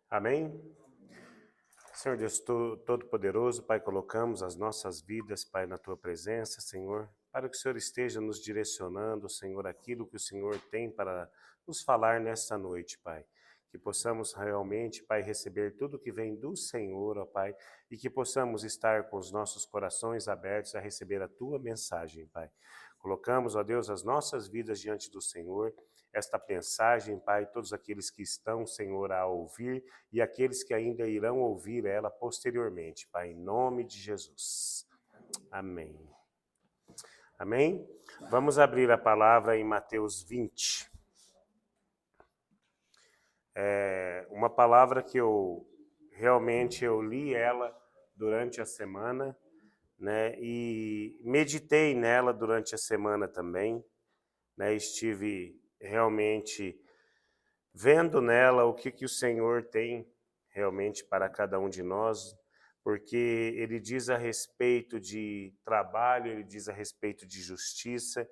Amém? Senhor Deus Todo-Poderoso, Pai, colocamos as nossas vidas, Pai, na Tua presença, Senhor, para que o Senhor esteja nos direcionando, Senhor, aquilo que o Senhor tem para nos falar nesta noite, Pai. Que possamos realmente, Pai, receber tudo que vem do Senhor, ó Pai, e que possamos estar com os nossos corações abertos a receber a Tua mensagem, Pai. Colocamos, ó Deus, as nossas vidas diante do Senhor, esta mensagem, Pai, todos aqueles que estão, Senhor, a ouvir e aqueles que ainda irão ouvir ela posteriormente, Pai, em nome de Jesus. Amém. Amém? Vamos abrir a palavra em Mateus 20. Uma palavra que eu li ela durante a semana, né? E meditei nela durante a semana também, né? Estive realmente vendo nela o que o Senhor tem realmente para cada um de nós, porque ele diz a respeito de trabalho, ele diz a respeito de justiça,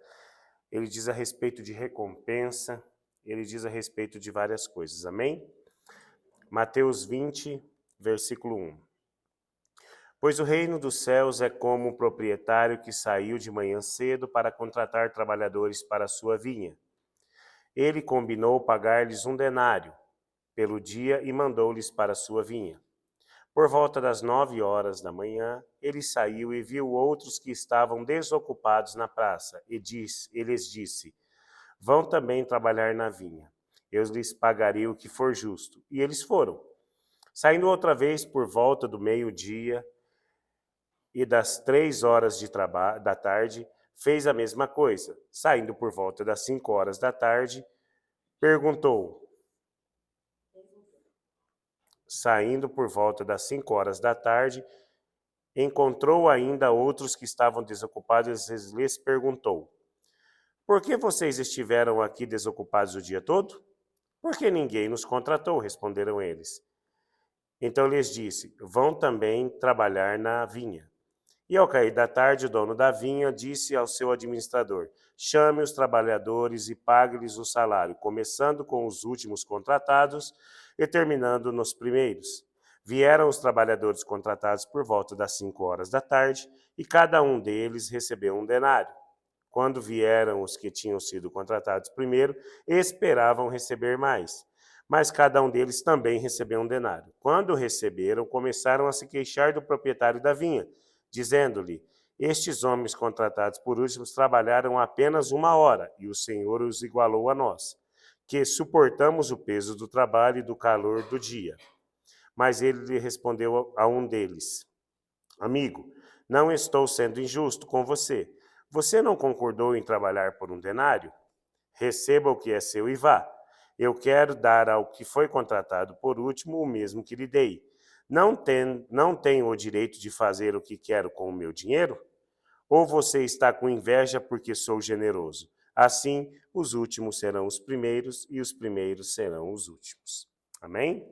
ele diz a respeito de recompensa, ele diz a respeito de várias coisas, amém? Mateus 20, versículo 1. Pois o reino dos céus é como um proprietário que saiu de manhã cedo para contratar trabalhadores para a sua vinha. Ele combinou pagar-lhes 1 denário pelo dia e mandou-lhes para a sua vinha. Por volta das 9 horas da manhã, ele saiu e viu outros que estavam desocupados na praça, e lhes disse: Vão também trabalhar na vinha. Eu lhes pagarei o que for justo. E eles foram. Saindo outra vez por volta do meio-dia e das 3 horas da tarde, fez a mesma coisa. Saindo por volta das 5 horas da tarde, perguntou. Saindo por volta das 5 horas da tarde, encontrou ainda outros que estavam desocupados e lhes perguntou: Por que vocês estiveram aqui desocupados o dia todo? Porque ninguém nos contratou, responderam eles. Então lhes disse: Vão também trabalhar na vinha. E ao cair da tarde, o dono da vinha disse ao seu administrador: Chame os trabalhadores e pague-lhes o salário, começando com os últimos contratados e terminando nos primeiros. Vieram os trabalhadores contratados por volta das 5 horas da tarde, e cada um deles recebeu 1 denário. Quando vieram os que tinham sido contratados primeiro, esperavam receber mais. Mas cada um deles também recebeu 1 denário. Quando receberam, começaram a se queixar do proprietário da vinha, dizendo-lhe: Estes homens contratados por últimos trabalharam apenas 1 hora, e o Senhor os igualou a nós, que suportamos o peso do trabalho e do calor do dia. Mas ele lhe respondeu a um deles: Amigo, não estou sendo injusto com você. Você não concordou em trabalhar por 1 denário? Receba o que é seu e vá. Eu quero dar ao que foi contratado por último o mesmo que lhe dei. Não tenho o direito de fazer o que quero com o meu dinheiro? Ou você está com inveja porque sou generoso? Assim, os últimos serão os primeiros e os primeiros serão os últimos. Amém?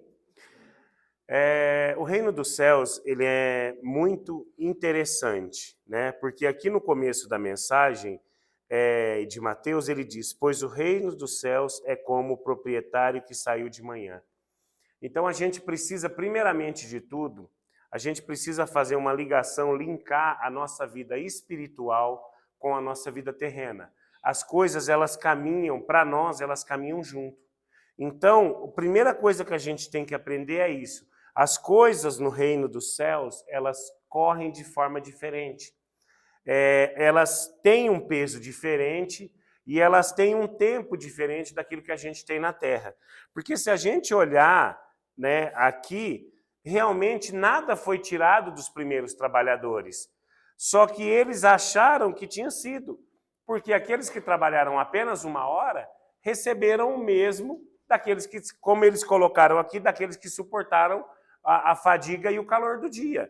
O reino dos céus, ele é muito interessante, né? Porque aqui no começo da mensagem de Mateus, ele diz: Pois o reino dos céus é como o proprietário que saiu de manhã. Então a gente precisa, primeiramente de tudo, a gente precisa fazer uma ligação, linkar a nossa vida espiritual com a nossa vida terrena. As coisas, elas caminham, para nós, elas caminham junto. Então, a primeira coisa que a gente tem que aprender é isso. As coisas no reino dos céus, elas correm de forma diferente. Elas têm um peso diferente e elas têm um tempo diferente daquilo que a gente tem na Terra. Porque se a gente olhar, né, aqui, realmente nada foi tirado dos primeiros trabalhadores. Só que eles acharam que tinha sido. Porque aqueles que trabalharam apenas 1 hora receberam o mesmo daqueles que, como eles colocaram aqui, daqueles que suportaram a fadiga e o calor do dia.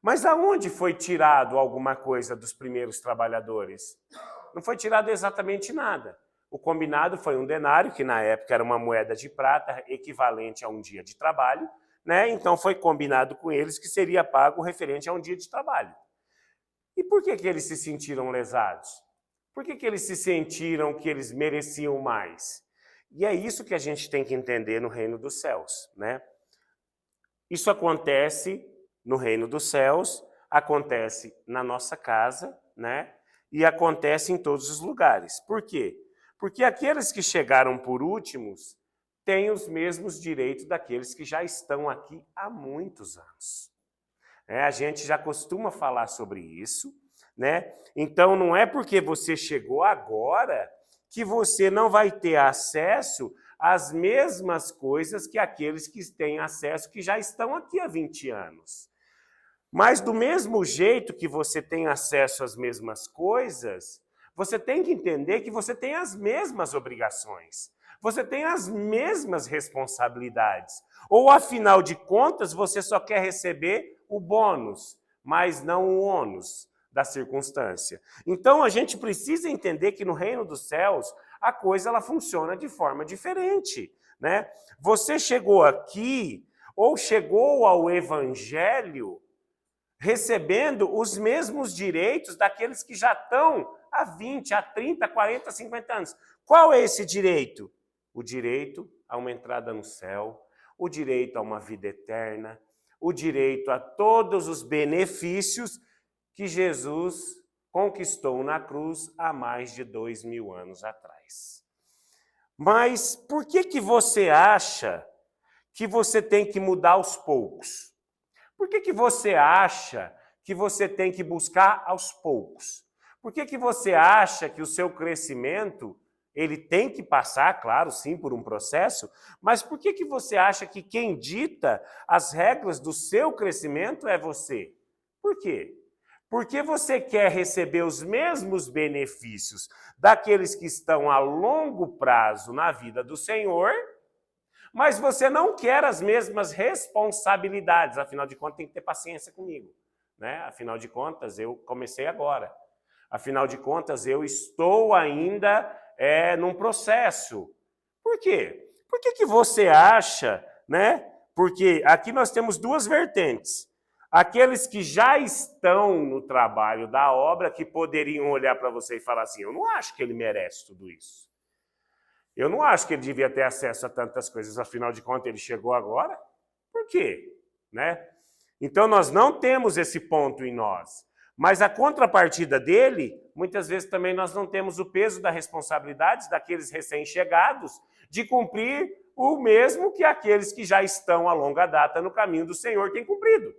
Mas aonde foi tirado alguma coisa dos primeiros trabalhadores? Não foi tirado exatamente nada. O combinado foi 1 denário, que na época era uma moeda de prata equivalente a um dia de trabalho, né? Então foi combinado com eles que seria pago referente a um dia de trabalho. E por que eles se sentiram lesados? Por que eles se sentiram que eles mereciam mais? E é isso que a gente tem que entender no reino dos céus, né? Isso acontece no reino dos céus, acontece na nossa casa, né? E acontece em todos os lugares. Por quê? Porque aqueles que chegaram por últimos têm os mesmos direitos daqueles que já estão aqui há muitos anos. A gente já costuma falar sobre isso, né? Então não é porque você chegou agora que você não vai ter acesso às mesmas coisas que aqueles que têm acesso que já estão aqui há 20 anos. Mas do mesmo jeito que você tem acesso às mesmas coisas, você tem que entender que você tem as mesmas obrigações. Você tem as mesmas responsabilidades. Ou, afinal de contas, você só quer receber o bônus, mas não o ônus da circunstância. Então, a gente precisa entender que no reino dos céus, a coisa ela funciona de forma diferente, né? Você chegou aqui, ou chegou ao evangelho, recebendo os mesmos direitos daqueles que já estão há 20, há 30, 40, 50 anos. Qual é esse direito? O direito a uma entrada no céu, o direito a uma vida eterna, o direito a todos os benefícios que Jesus conquistou na cruz há mais de 2000 anos atrás. Mas por que você acha que você tem que mudar aos poucos? Por que você acha que você tem que buscar aos poucos? Por que você acha que o seu crescimento ele tem que passar, claro, sim, por um processo, mas por que você acha que quem dita as regras do seu crescimento é você? Por quê? Porque você quer receber os mesmos benefícios daqueles que estão a longo prazo na vida do Senhor, mas você não quer as mesmas responsabilidades. Afinal de contas, tem que ter paciência comigo, né? Afinal de contas, eu comecei agora. Afinal de contas, eu estou ainda num processo. Por quê? Por que você acha, né? Porque aqui nós temos duas vertentes. Aqueles que já estão no trabalho da obra, que poderiam olhar para você e falar assim, eu não acho que ele merece tudo isso. Eu não acho que ele devia ter acesso a tantas coisas, afinal de contas ele chegou agora. Por quê? Né? Então nós não temos esse ponto em nós. Mas a contrapartida dele, muitas vezes também nós não temos o peso da responsabilidade daqueles recém-chegados de cumprir o mesmo que aqueles que já estão a longa data no caminho do Senhor têm cumprido.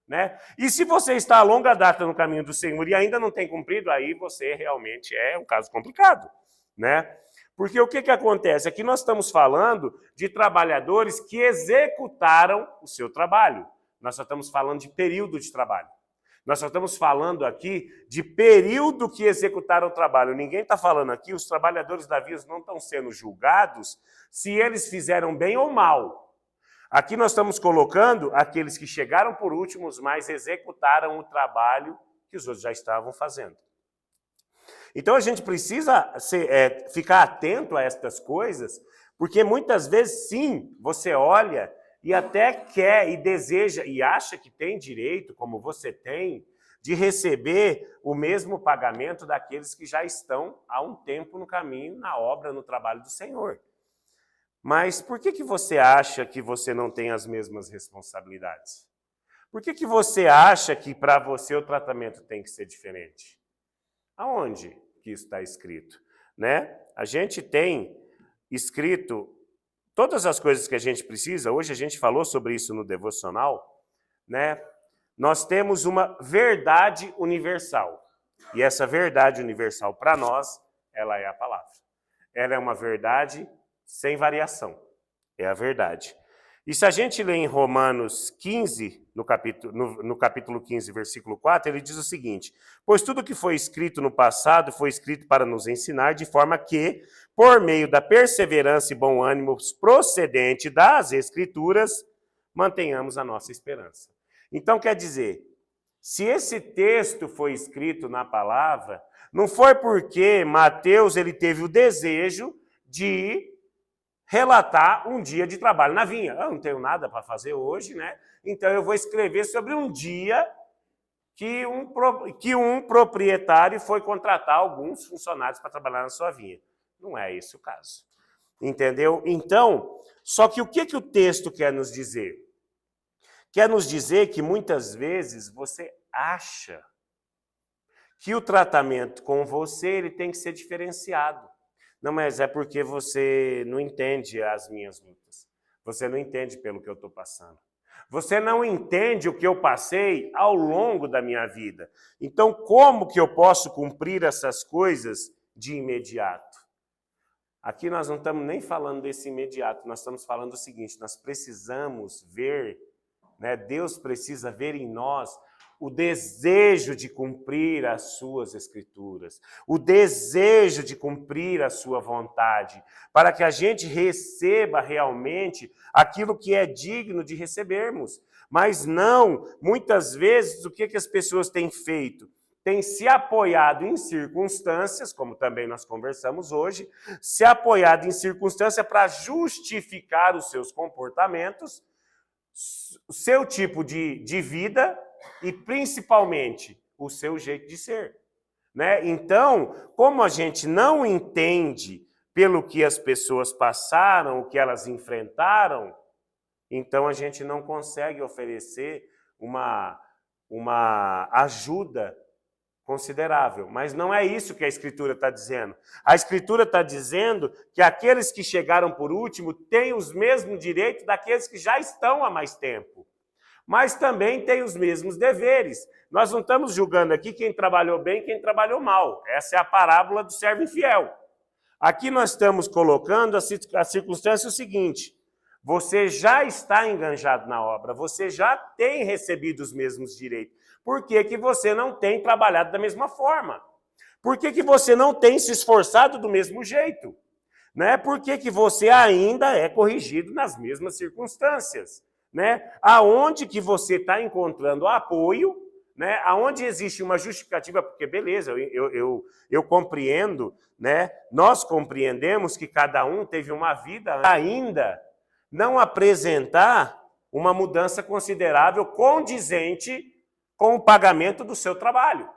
Né? E se você está a longa data no caminho do Senhor e ainda não tem cumprido, aí você realmente é um caso complicado. Né? Porque o que acontece? Aqui nós estamos falando de trabalhadores que executaram o seu trabalho. Nós só estamos falando de período de trabalho. Nós só estamos falando aqui de período que executaram o trabalho. Ninguém está falando aqui, os trabalhadores da Vias não estão sendo julgados se eles fizeram bem ou mal. Aqui nós estamos colocando aqueles que chegaram por últimos, mas executaram o trabalho que os outros já estavam fazendo. Então a gente precisa ficar atento a estas coisas, porque muitas vezes, sim, você olha e até quer e deseja e acha que tem direito, como você tem, de receber o mesmo pagamento daqueles que já estão há um tempo no caminho, na obra, no trabalho do Senhor. Mas por que você acha que você não tem as mesmas responsabilidades? Por que você acha que para você o tratamento tem que ser diferente? Aonde que isso está escrito? Né? A gente tem escrito todas as coisas que a gente precisa. Hoje a gente falou sobre isso no devocional. Né? Nós temos uma verdade universal. E essa verdade universal para nós, ela é a palavra. Ela é uma verdade sem variação. É a verdade. E se a gente lê em Romanos 15, no capítulo 15, versículo 4, ele diz o seguinte: pois tudo que foi escrito no passado foi escrito para nos ensinar, de forma que, por meio da perseverança e bom ânimo procedente das Escrituras, mantenhamos a nossa esperança. Então, quer dizer, se esse texto foi escrito na palavra, não foi porque Mateus ele teve o desejo de relatar um dia de trabalho na vinha. Eu não tenho nada para fazer hoje, né? Então eu vou escrever sobre um dia que um proprietário foi contratar alguns funcionários para trabalhar na sua vinha. Não é esse o caso. Entendeu? Então, só que o que o texto quer nos dizer? Quer nos dizer que muitas vezes você acha que o tratamento com você ele tem que ser diferenciado. Não, mas é porque você não entende as minhas lutas. Você não entende pelo que eu estou passando. Você não entende o que eu passei ao longo da minha vida. Então, como que eu posso cumprir essas coisas de imediato? Aqui nós não estamos nem falando desse imediato, nós estamos falando o seguinte, nós precisamos ver, né, Deus precisa ver em nós o desejo de cumprir as suas escrituras, o desejo de cumprir a sua vontade, para que a gente receba realmente aquilo que é digno de recebermos. Mas não, muitas vezes, o que as pessoas têm feito? Tem se apoiado em circunstâncias, como também nós conversamos hoje, se apoiado em circunstâncias para justificar os seus comportamentos, o seu tipo de vida e, principalmente, o seu jeito de ser. Né? Então, como a gente não entende pelo que as pessoas passaram, o que elas enfrentaram, então a gente não consegue oferecer uma ajuda considerável. Mas não é isso que a Escritura está dizendo. A Escritura está dizendo que aqueles que chegaram por último têm os mesmos direitos daqueles que já estão há mais tempo. Mas também têm os mesmos deveres. Nós não estamos julgando aqui quem trabalhou bem e quem trabalhou mal. Essa é a parábola do servo infiel. Aqui nós estamos colocando a circunstância o seguinte: você já está enganjado na obra, você já tem recebido os mesmos direitos. Por que que você não tem trabalhado da mesma forma? Por que que você não tem se esforçado do mesmo jeito? Né? Por que que você ainda é corrigido nas mesmas circunstâncias? Né? Aonde que você está encontrando apoio, né? Aonde existe uma justificativa, porque beleza, eu compreendo, né? Nós compreendemos que cada um teve uma vida ainda não apresentar uma mudança considerável condizente com o pagamento do seu trabalho.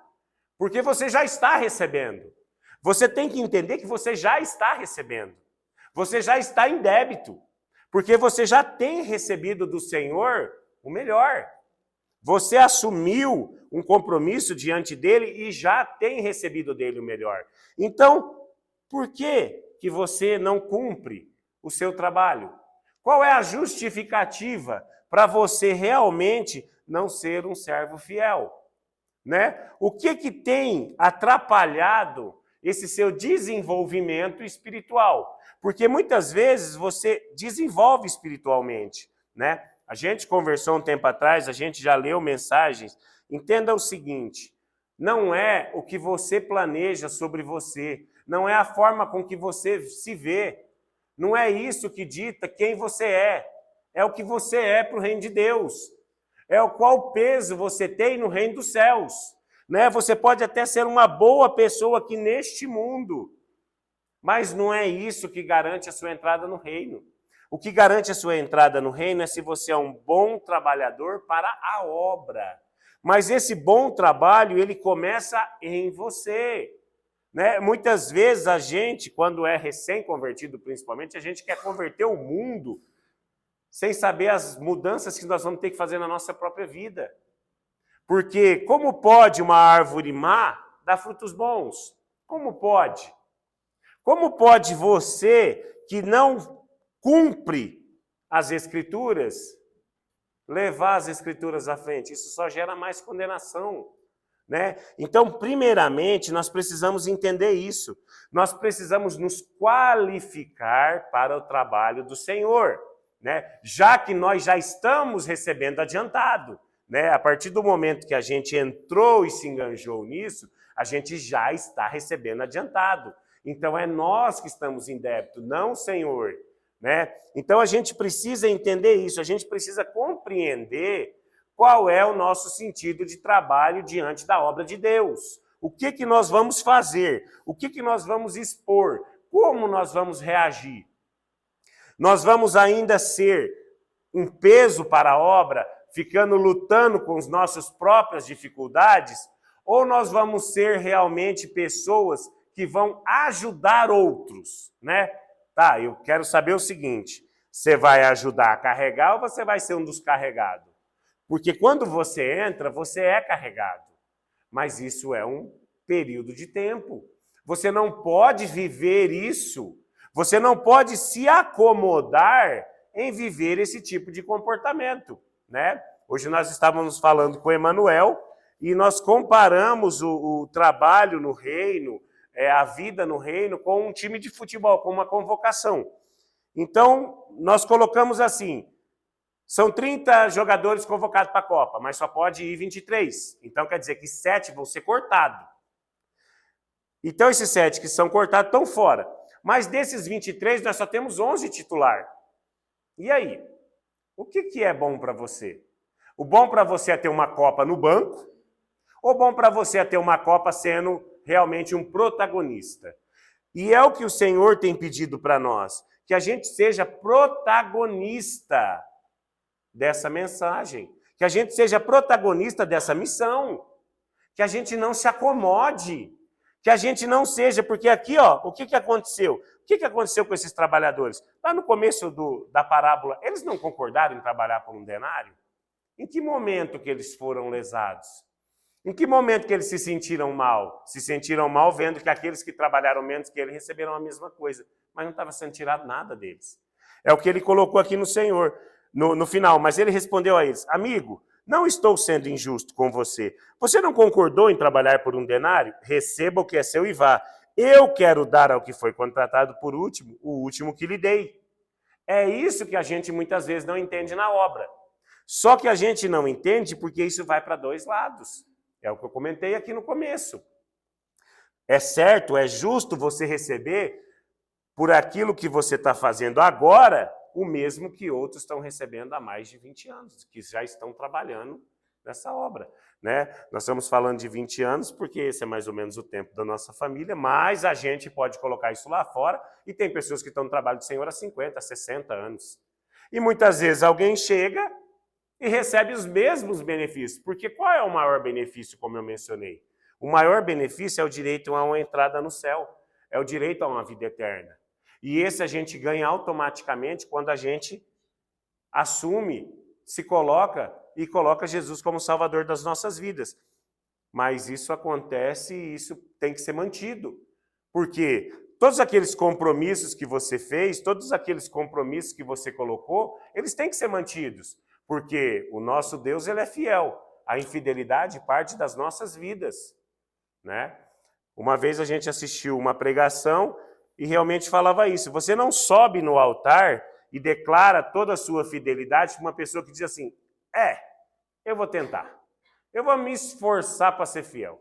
Porque você já está recebendo. Você tem que entender que você já está recebendo. Você já está em débito. Porque você já tem recebido do Senhor o melhor. Você assumiu um compromisso diante dele e já tem recebido dele o melhor. Então, por que que você não cumpre o seu trabalho? Qual é a justificativa para você realmente não ser um servo fiel? Né? O que tem atrapalhado esse seu desenvolvimento espiritual? Porque muitas vezes você desenvolve espiritualmente, né? A gente conversou um tempo atrás, a gente já leu mensagens. Entenda o seguinte: não é o que você planeja sobre você, não é a forma com que você se vê, não é isso que dita quem você é o que você é para o reino de Deus, é o qual peso você tem no reino dos céus. Né? Você pode até ser uma boa pessoa aqui neste mundo, mas não é isso que garante a sua entrada no reino. O que garante a sua entrada no reino é se você é um bom trabalhador para a obra. Mas esse bom trabalho, ele começa em você. Né? Muitas vezes a gente, quando é recém-convertido principalmente, a gente quer converter o mundo sem saber as mudanças que nós vamos ter que fazer na nossa própria vida. Porque como pode uma árvore má dar frutos bons? Como pode? Como pode você, que não cumpre as Escrituras, levar as Escrituras à frente? Isso só gera mais condenação. Né? Então, primeiramente, nós precisamos entender isso. Nós precisamos nos qualificar para o trabalho do Senhor, né? Já que nós já estamos recebendo adiantado. Né? A partir do momento que a gente entrou e se enganjou nisso, a gente já está recebendo adiantado. Então, é nós que estamos em débito, não o Senhor. Né? Então, a gente precisa entender isso, a gente precisa compreender qual é o nosso sentido de trabalho diante da obra de Deus. O que nós vamos fazer? O que nós vamos expor? Como nós vamos reagir? Nós vamos ainda ser um peso para a obra, ficando lutando com as nossas próprias dificuldades? Ou nós vamos ser realmente pessoas que vão ajudar outros, né? Tá, eu quero saber o seguinte, você vai ajudar a carregar ou você vai ser um dos carregados? Porque quando você entra, você é carregado. Mas isso é um período de tempo. Você não pode viver isso. Você não pode se acomodar em viver esse tipo de comportamento, né? Hoje nós estávamos falando com o Emanuel e nós comparamos o trabalho no reino, a vida no reino, com um time de futebol, com uma convocação. Então, nós colocamos assim, são 30 jogadores convocados para a Copa, mas só pode ir 23. Então, quer dizer que 7 vão ser cortados. Então, esses 7 que são cortados estão fora. Mas desses 23, nós só temos 11 titular. E aí? O que é bom para você? O bom para você é ter uma Copa no banco? Ou bom para você é ter uma Copa sendo realmente um protagonista? E é o que o Senhor tem pedido para nós, que a gente seja protagonista dessa mensagem, que a gente seja protagonista dessa missão, que a gente não se acomode, que a gente não seja, porque aqui, ó, o que aconteceu? O que aconteceu com esses trabalhadores? Lá no começo da parábola, eles não concordaram em trabalhar por um denário? Em que momento que eles foram lesados? Em que momento que eles se sentiram mal? Se sentiram mal vendo que aqueles que trabalharam menos que ele receberam a mesma coisa, mas não estava sendo tirado nada deles. É o que ele colocou aqui no Senhor, no final, mas ele respondeu a eles, amigo, não estou sendo injusto com você. Você não concordou em trabalhar por um denário? Receba o que é seu e vá. Eu quero dar ao que foi contratado por último, o último que lhe dei. É isso que a gente muitas vezes não entende na obra. Só que a gente não entende porque isso vai para dois lados. É o que eu comentei aqui no começo. É certo, é justo você receber por aquilo que você está fazendo agora, o mesmo que outros estão recebendo há mais de 20 anos, que já estão trabalhando nessa obra, né? Nós estamos falando de 20 anos, porque esse é mais ou menos o tempo da nossa família, mas a gente pode colocar isso lá fora, e tem pessoas que estão no trabalho do Senhor há 50, 60 anos. E muitas vezes alguém chega e recebe os mesmos benefícios, porque qual é o maior benefício, como eu mencionei? O maior benefício é o direito a uma entrada no céu, é o direito a uma vida eterna. E esse a gente ganha automaticamente quando a gente assume, se coloca e coloca Jesus como Salvador das nossas vidas. Mas isso acontece e isso tem que ser mantido. Porque todos aqueles compromissos que você fez, todos aqueles compromissos que você colocou, eles têm que ser mantidos. Porque o nosso Deus, ele é fiel. A infidelidade parte das nossas vidas, né? Uma vez a gente assistiu uma pregação e realmente falava isso. Você não sobe no altar e declara toda a sua fidelidade para uma pessoa que diz assim, eu vou tentar. Eu vou me esforçar para ser fiel.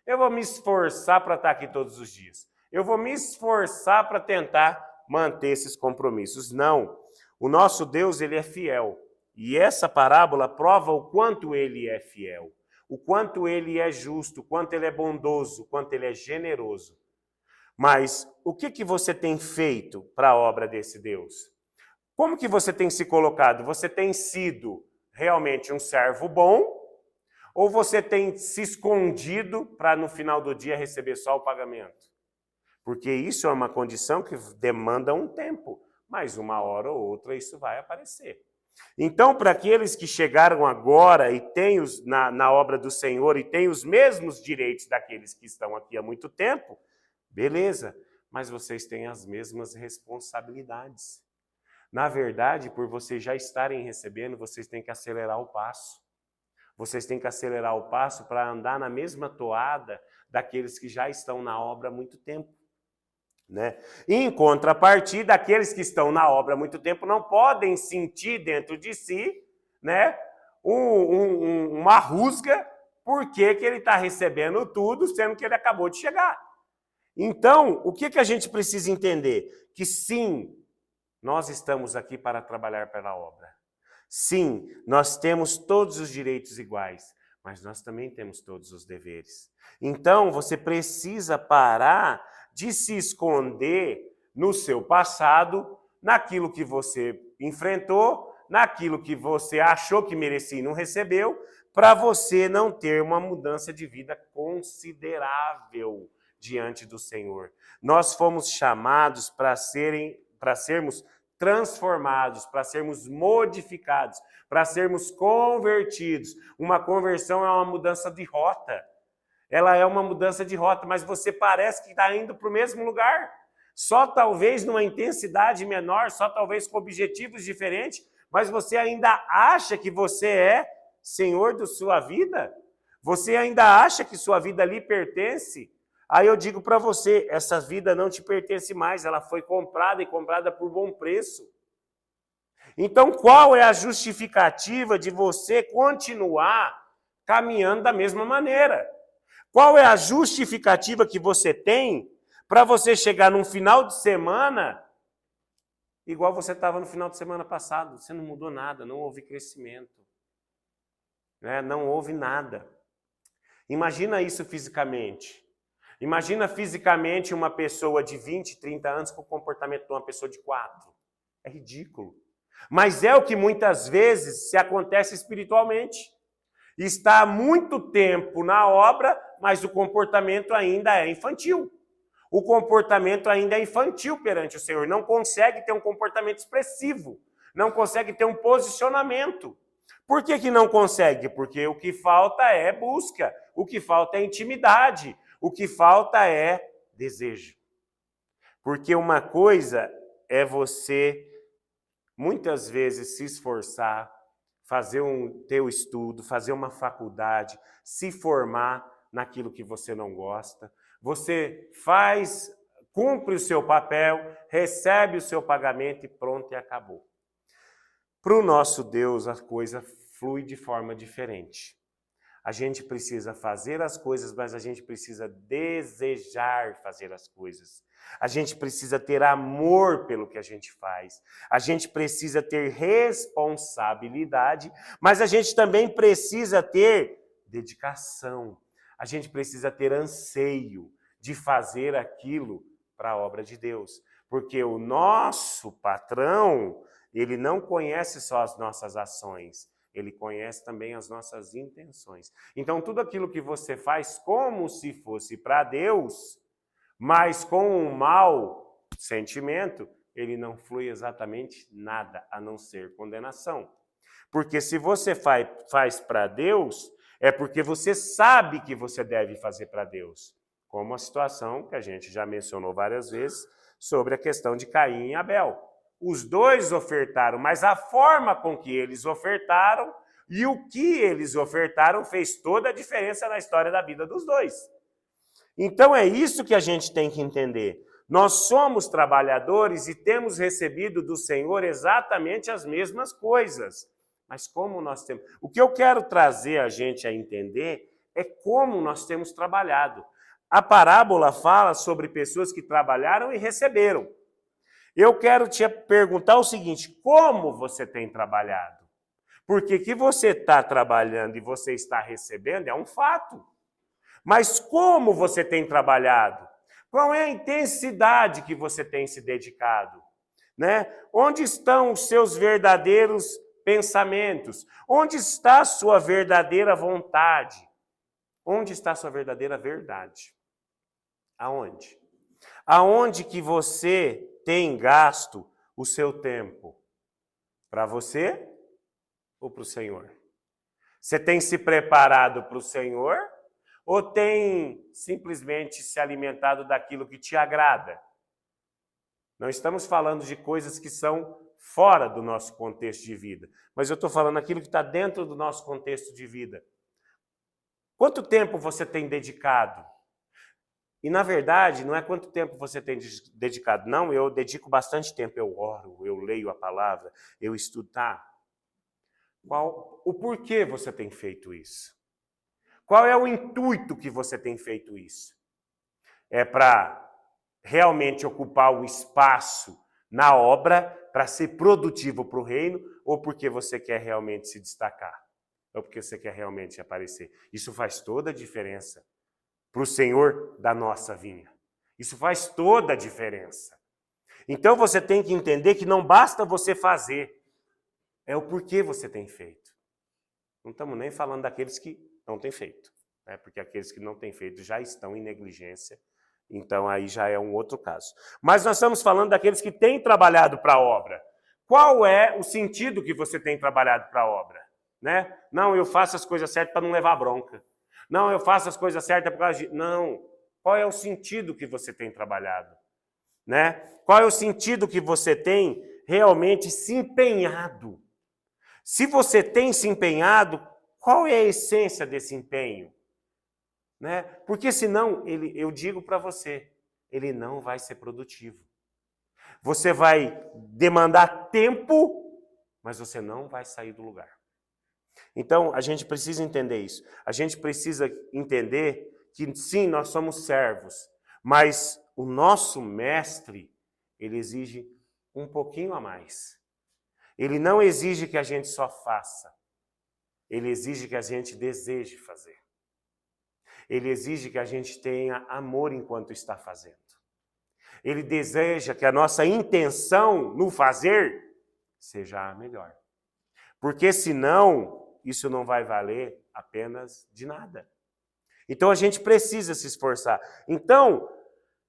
Eu vou me esforçar para estar aqui todos os dias. Eu vou me esforçar para tentar manter esses compromissos. Não. O nosso Deus, ele é fiel. E essa parábola prova o quanto ele é fiel, o quanto ele é justo, o quanto ele é bondoso, o quanto ele é generoso. Mas o que você tem feito para a obra desse Deus? Como que você tem se colocado? Você tem sido realmente um servo bom? Ou você tem se escondido para no final do dia receber só o pagamento? Porque isso é uma condição que demanda um tempo, mas uma hora ou outra isso vai aparecer. Então, para aqueles que chegaram agora e têm na obra do Senhor e têm os mesmos direitos daqueles que estão aqui há muito tempo, beleza, mas vocês têm as mesmas responsabilidades. Na verdade, por vocês já estarem recebendo, vocês têm que acelerar o passo. Vocês têm que acelerar o passo para andar na mesma toada daqueles que já estão na obra há muito tempo. Né? Em contrapartida, aqueles que estão na obra há muito tempo não podem sentir dentro de si, né, uma rusga porque ele está recebendo tudo, sendo que ele acabou de chegar. Então, o que a gente precisa entender? Que sim, nós estamos aqui para trabalhar pela obra. Sim, nós temos todos os direitos iguais, mas nós também temos todos os deveres. Então, você precisa parar de se esconder no seu passado, naquilo que você enfrentou, naquilo que você achou que merecia e não recebeu, para você não ter uma mudança de vida considerável diante do Senhor. Nós fomos chamados para para sermos transformados, para sermos modificados, para sermos convertidos. Uma conversão é uma mudança de rota. Ela é uma mudança de rota, mas você parece que está indo para o mesmo lugar. Só talvez numa intensidade menor, só talvez com objetivos diferentes, mas você ainda acha que você é senhor da sua vida? Você ainda acha que sua vida lhe pertence? Aí eu digo para você, essa vida não te pertence mais, ela foi comprada e comprada por bom preço. Então, qual é a justificativa de você continuar caminhando da mesma maneira? Qual é a justificativa que você tem para você chegar num final de semana igual você estava no final de semana passado? Você não mudou nada, não houve crescimento, né? Não houve nada. Imagina isso fisicamente. Imagina fisicamente uma pessoa de 20, 30 anos com o comportamento de uma pessoa de 4. É ridículo. Mas é o que muitas vezes se acontece espiritualmente. Está há muito tempo na obra, mas o comportamento ainda é infantil. O comportamento ainda é infantil perante o Senhor. Não consegue ter um comportamento expressivo. Não consegue ter um posicionamento. Por que não consegue? Porque o que falta é busca. O que falta é intimidade. O que falta é desejo. Porque uma coisa é você, muitas vezes, se esforçar, fazer um teu estudo, fazer uma faculdade, se formar naquilo que você não gosta. Você cumpre o seu papel, recebe o seu pagamento e pronto, e acabou. Para o nosso Deus, a coisa flui de forma diferente. A gente precisa fazer as coisas, mas a gente precisa desejar fazer as coisas. A gente precisa ter amor pelo que a gente faz. A gente precisa ter responsabilidade, mas a gente também precisa ter dedicação. A gente precisa ter anseio de fazer aquilo para a obra de Deus. Porque o nosso patrão, ele não conhece só as nossas ações, ele conhece também as nossas intenções. Então, tudo aquilo que você faz como se fosse para Deus, mas com um mau sentimento, ele não flui exatamente nada, a não ser condenação. Porque se você faz para Deus, é porque você sabe que você deve fazer para Deus. Como a situação que a gente já mencionou várias vezes sobre a questão de Caim e Abel. Os dois ofertaram, mas a forma com que eles ofertaram e o que eles ofertaram fez toda a diferença na história da vida dos dois. Então é isso que a gente tem que entender. Nós somos trabalhadores e temos recebido do Senhor exatamente as mesmas coisas. Mas como nós temos... O que eu quero trazer a gente a entender é como nós temos trabalhado. A parábola fala sobre pessoas que trabalharam e receberam. Eu quero te perguntar o seguinte, como você tem trabalhado? Porque que você está trabalhando e você está recebendo é um fato. Mas como você tem trabalhado? Qual é a intensidade que você tem se dedicado? Né? Onde estão os seus verdadeiros pensamentos? Onde está a sua verdadeira vontade? Onde está a sua verdadeira verdade? Aonde? Aonde que você tem gasto o seu tempo? Para você ou para o Senhor? Você tem se preparado para o Senhor ou tem simplesmente se alimentado daquilo que te agrada? Não estamos falando de coisas que são fora do nosso contexto de vida, mas eu estou falando aquilo que está dentro do nosso contexto de vida. Quanto tempo você tem dedicado? E, na verdade, não é quanto tempo você tem dedicado. Não, eu dedico bastante tempo. Eu oro, eu leio a palavra, eu estudo. Tá? O porquê você tem feito isso? Qual é o intuito que você tem feito isso? É para realmente ocupar o espaço na obra, para ser produtivo para o reino, ou porque você quer realmente se destacar? Ou porque você quer realmente aparecer? Isso faz toda a diferença para o Senhor da nossa vinha. Isso faz toda a diferença. Então você tem que entender que não basta você fazer, é o porquê você tem feito. Não estamos nem falando daqueles que não têm feito, né? Porque aqueles que não têm feito já estão em negligência, Então aí já é um outro caso. Mas nós estamos falando daqueles que têm trabalhado para a obra. Qual é o sentido que você tem trabalhado para a obra? Né? Não, eu faço as coisas certas para não levar bronca. Não, eu faço as coisas certas por causa de... Não. Qual é o sentido que você tem trabalhado? Né? Qual é o sentido que você tem realmente se empenhado? Se você tem se empenhado, qual é a essência desse empenho? Né? Porque senão, eu digo para você, ele não vai ser produtivo. Você vai demandar tempo, mas você não vai sair do lugar. Então, a gente precisa entender isso. A gente precisa entender que, sim, nós somos servos, mas o nosso mestre, ele exige um pouquinho a mais. Ele não exige que a gente só faça. Ele exige que a gente deseje fazer. Ele exige que a gente tenha amor enquanto está fazendo. Ele deseja que a nossa intenção no fazer seja a melhor. Porque senão, isso não vai valer apenas de nada. Então a gente precisa se esforçar. Então,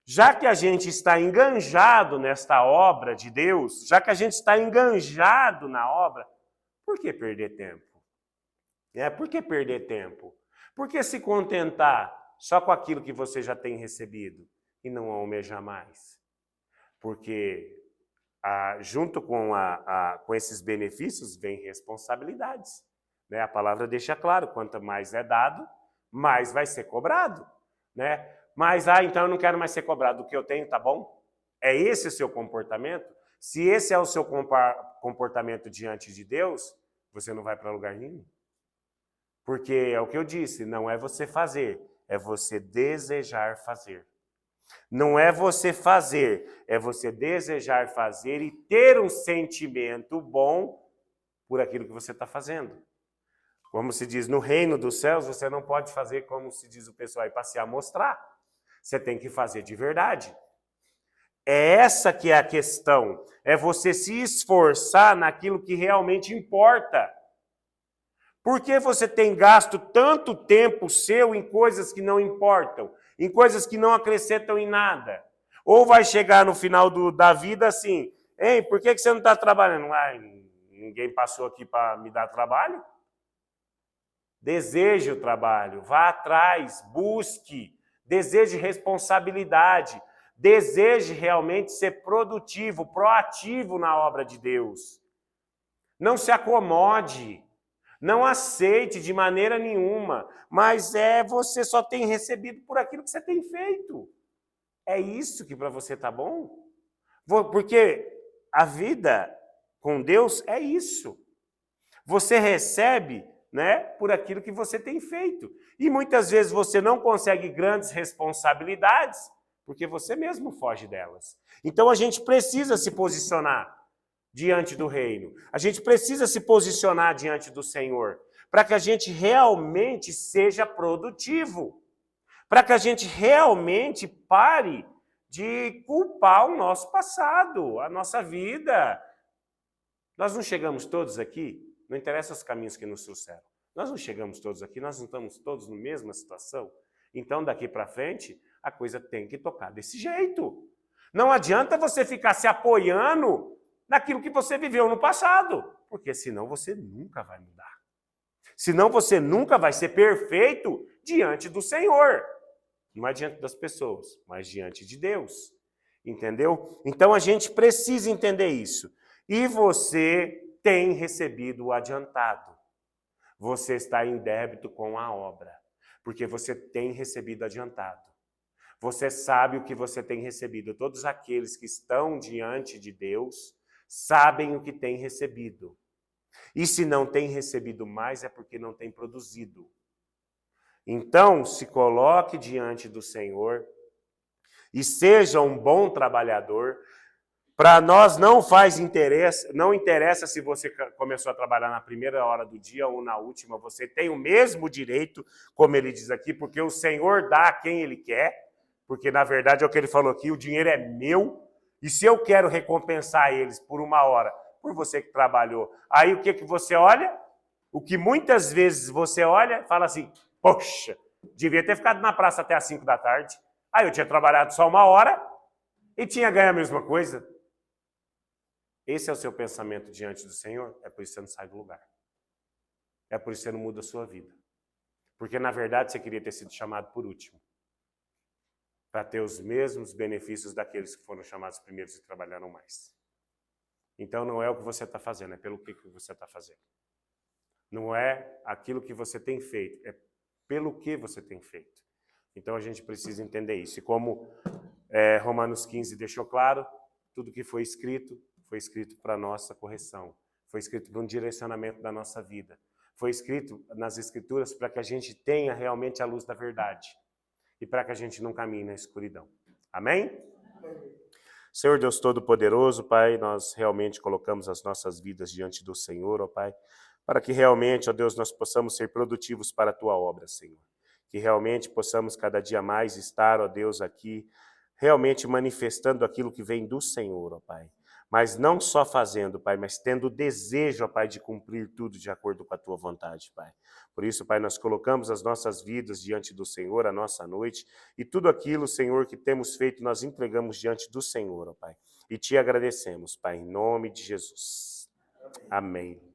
já que a gente está enganjado nesta obra de Deus, já que a gente está enganjado na obra, por que perder tempo? Por que perder tempo? Por que se contentar só com aquilo que você já tem recebido e não almejar mais? Porque junto com esses benefícios vem responsabilidades. Né? A palavra deixa claro, quanto mais é dado, mais vai ser cobrado. Né? Mas, então eu não quero mais ser cobrado do que eu tenho, tá bom? É esse o seu comportamento? Se esse é o seu comportamento diante de Deus, você não vai para lugar nenhum. Porque é o que eu disse, não é você fazer, é você desejar fazer. Não é você fazer, é você desejar fazer e ter um sentimento bom por aquilo que você está fazendo. Como se diz, no reino dos céus, você não pode fazer como se diz o pessoal aí, para se amostrar. Você tem que fazer de verdade. É essa que é a questão, é você se esforçar naquilo que realmente importa. Por que você tem gasto tanto tempo seu em coisas que não importam, em coisas que não acrescentam em nada? Ou vai chegar no final da vida assim, ei, por que você não está trabalhando? Ninguém passou aqui para me dar trabalho? Deseje o trabalho, vá atrás, busque, deseje responsabilidade, deseje realmente ser produtivo, proativo na obra de Deus. Não se acomode. Não aceite de maneira nenhuma, mas você só tem recebido por aquilo que você tem feito. É isso que para você tá bom? Porque a vida com Deus é isso. Você recebe, né, por aquilo que você tem feito. E muitas vezes você não consegue grandes responsabilidades porque você mesmo foge delas. Então a gente precisa se posicionar diante do reino. A gente precisa se posicionar diante do Senhor, para que a gente realmente seja produtivo, para que a gente realmente pare de culpar o nosso passado, a nossa vida. Nós não chegamos todos aqui, não interessa os caminhos que nos trouxeram, nós não chegamos todos aqui, nós não estamos todos na mesma situação. Então, daqui para frente, a coisa tem que tocar desse jeito. Não adianta você ficar se apoiando naquilo que você viveu no passado, porque senão você nunca vai mudar. Senão você nunca vai ser perfeito diante do Senhor. Não é diante das pessoas, mas diante de Deus. Entendeu? Então a gente precisa entender isso. E você tem recebido o adiantado. Você está em débito com a obra, porque você tem recebido adiantado. Você sabe o que você tem recebido. Todos aqueles que estão diante de Deus sabem o que têm recebido. E se não tem recebido mais, é porque não tem produzido. Então, se coloque diante do Senhor e seja um bom trabalhador. Para nós não interessa se você começou a trabalhar na primeira hora do dia ou na última, você tem o mesmo direito, como ele diz aqui, porque o Senhor dá a quem Ele quer, porque na verdade é o que ele falou aqui, o dinheiro é meu, e se eu quero recompensar eles por uma hora, por você que trabalhou, aí o que você olha? O que muitas vezes você olha e fala assim, poxa, devia ter ficado na praça até às 5 da tarde, Aí eu tinha trabalhado só 1 hora e tinha ganho a mesma coisa. Esse é o seu pensamento diante do Senhor? É por isso que você não sai do lugar. É por isso que você não muda a sua vida. Porque, na verdade, você queria ter sido chamado por último, para ter os mesmos benefícios daqueles que foram chamados primeiros e trabalharam mais. Então, não é o que você está fazendo, é pelo que você está fazendo. Não é aquilo que você tem feito, é pelo que você tem feito. Então, a gente precisa entender isso. E como Romanos 15 deixou claro, tudo que foi escrito para a nossa correção. Foi escrito para um direcionamento da nossa vida. Foi escrito nas Escrituras para que a gente tenha realmente a luz da verdade. E para que a gente não caminhe na escuridão. Amém? Senhor Deus Todo-Poderoso, Pai, nós realmente colocamos as nossas vidas diante do Senhor, ó Pai, para que realmente, ó Deus, nós possamos ser produtivos para a Tua obra, Senhor. Que realmente possamos cada dia mais estar, ó Deus, aqui, realmente manifestando aquilo que vem do Senhor, ó Pai. Mas não só fazendo, Pai, mas tendo o desejo, ó Pai, de cumprir tudo de acordo com a Tua vontade, Pai. Por isso, Pai, nós colocamos as nossas vidas diante do Senhor, a nossa noite, e tudo aquilo, Senhor, que temos feito, nós entregamos diante do Senhor, ó Pai. E Te agradecemos, Pai, em nome de Jesus. Amém.